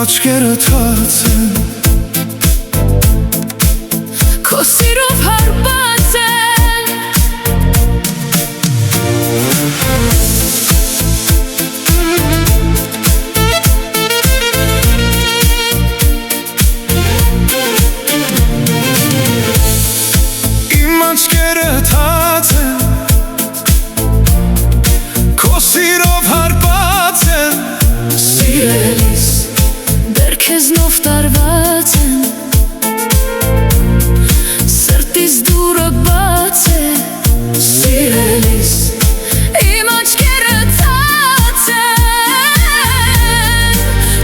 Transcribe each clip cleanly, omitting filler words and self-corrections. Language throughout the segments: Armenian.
աչքերը թաց են, քո սիրով հարբած են, իմ աչքերը թաց են, քո սիրով հարբած են, սիրելիս դեռ քեզնով տարված են, սրտիս դուրը բաց է, սիրելիս իմ աչքերը թաց են,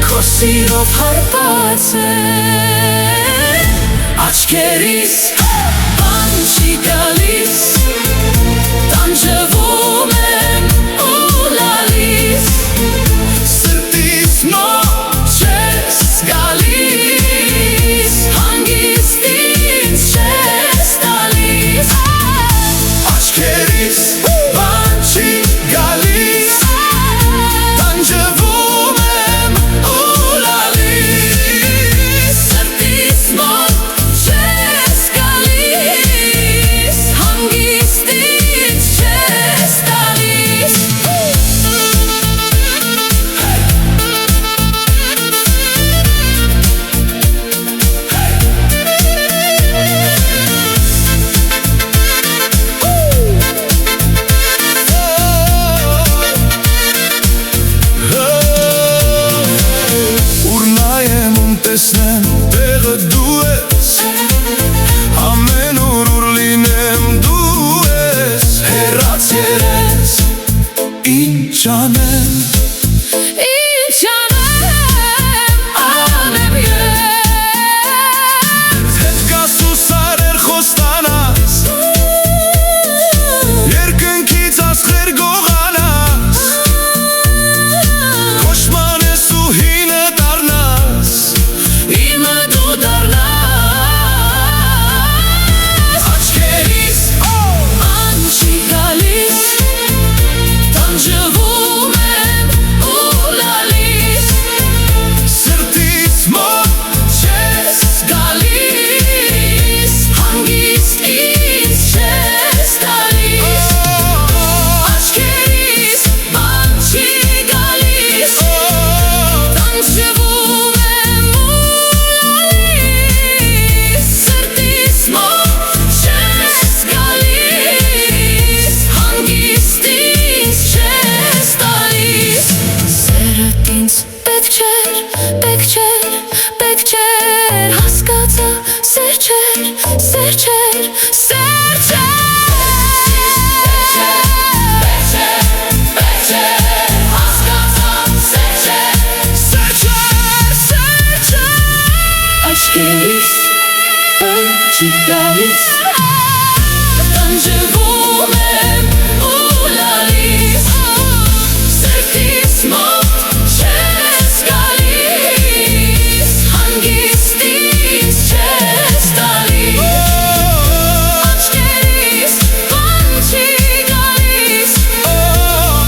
քո սիրով հարբած են, աչքերիս բան չի գալիս, տանջվում եմ ու լալիս, սրտիս մոտ չես գալիս, հանգիստ ինձ չես տալիս, աչքերիս բան չի գալիս, տանջվում եմ ու լալիս, սրտիս մոտ չես գալիս, հանգիստ ինձ չես տալիս, ուր նայեմ ում տեսնեմ տեղը դու ես, ամեն ուր լինեմ դու ես, հեռաց երես ինչ անեմ, ինչ անեմ ես, հետ գաս ու սարեր խոստանաս, երկնքից աստղեր գողանաս, կոշման ես ու հինը դառնաս, իմը դու դառնաս, աչքերիս բան չի գալիս, տանջվում եմ ու լալիս, սրտից մոտ չես գալիս, հանգիստ ինձ չես տալիս, աչքերիս բան չի գալիս, տանջվում եմ ու լալիս, սրտիս մոտ չես գալիս, հանգիստ ինձ չես տալիս, սերդ ինձ պետք չէր, պետք չէր, պետք չէր, հասկացա, սեր չէր, սեր չէր, սեր չէր, հասկացա, սեր չէր, սեր չէր, սեր չէր, աչքերիս բան չի գալիս, տանջվում եմ ու լալիս, սրտիս մոտ չես գալիս, հանգիստ ինձ չես տալիս, աչքերիս բան չի գալիս,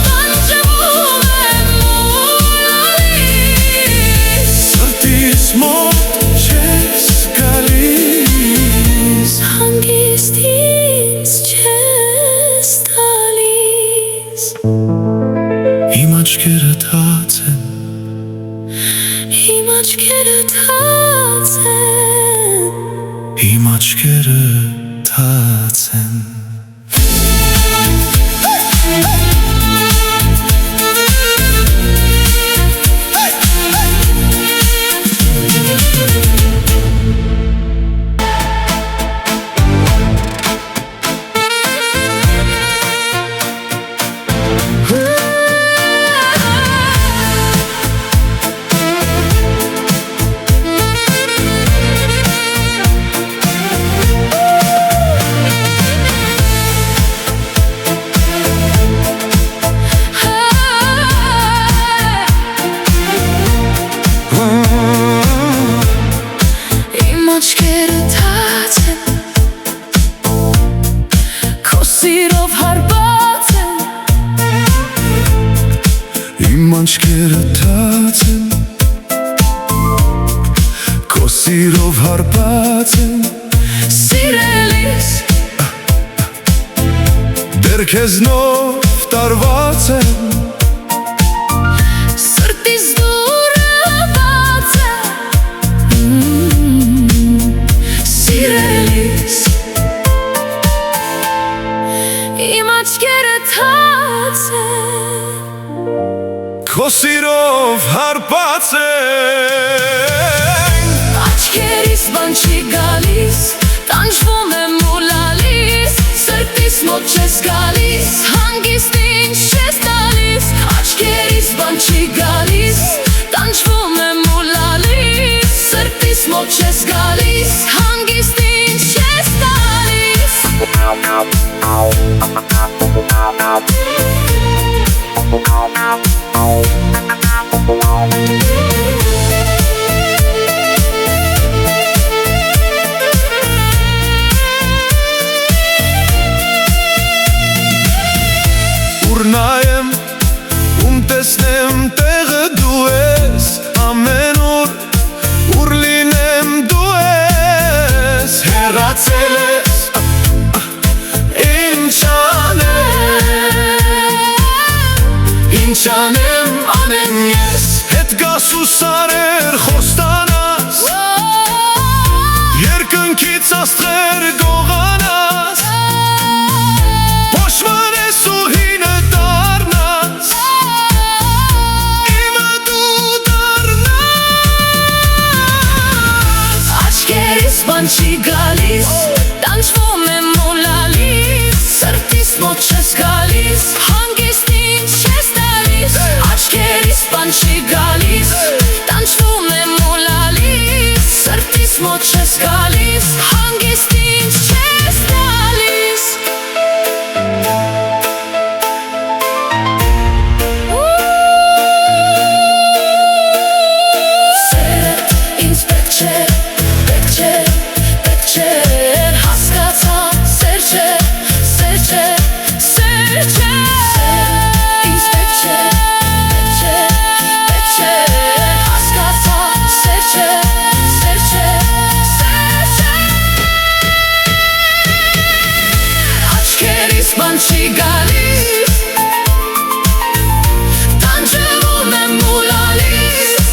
տանջվում եմ ու լալիս, սրտից մոտ չես գալիս, հանգիստ ինձ չես տալիս, իմ աչքերը թաց են, իմ աչքերը թաց են, իմ աչքերը թաց են, իմ աչքերը թաց են, Սիրով հարբած եմ Սիրելիս Դեռ քեզնով տարված եմ Սրտիս դուրը բաց է Սիրելիս Իմ աչքերը թաց են Քո սիրով հարբած եմ Աչքերիս բան չի գալիս Տանջվում եմ ու լալիս Սրտիս մոտ չես գալիս Հանգիստ ինչ չես տալիս Աչքերիս բան չի գալիս Տանջվում եմ ու լալիս Սրտիս մոտ չես գալիս Հանգիստ ինչ չես տալիս Ուր նայեմ, ում տեսնեմ տեղը դու ես Ամեն ուր լինեմ դու ես Հեռացել ես, ինչ անեմ անեմ ես Հետ գաս ու սարեր խոստանաս Երկնքից աստղեր գողանաս Փոշմանես ու հինը դառնաս Իմը դու դառնաս Աչքերիս բան չի գալիս Տանջվում եմ ու լալիս Սրտիս մոտ չես գալիս Հանգիստ ինչ չես տալիս Աչքերիս բան չի գալիս Տանջվում եմ ու լալիս Սրտիս մոտ չես գալիս Հանգիստ ինչ չես տալիս Սերդ ինձ պետք չէ Հասկացա, սեր չէ Ինձ պետք չէ Հասկացա, սեր չէ Աչքերիս բան չի գալիս Տանջվում եմ ու լալիս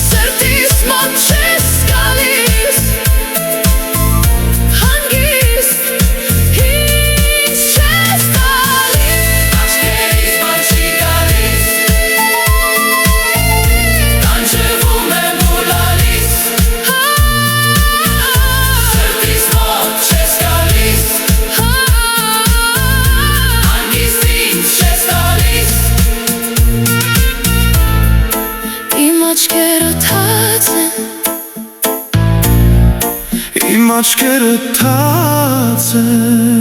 Սրտիս մոտ չես գալիս Հանգիստ ինչ չես տալիս Աչքերիս բան չի գալիս Տանջվում եմ ու լալիս Սրտիս մոտ չես գալիս Հանգիստ ինչ չես տալիս Իմ աչքերը թաց են Իմ աչքերը թաց են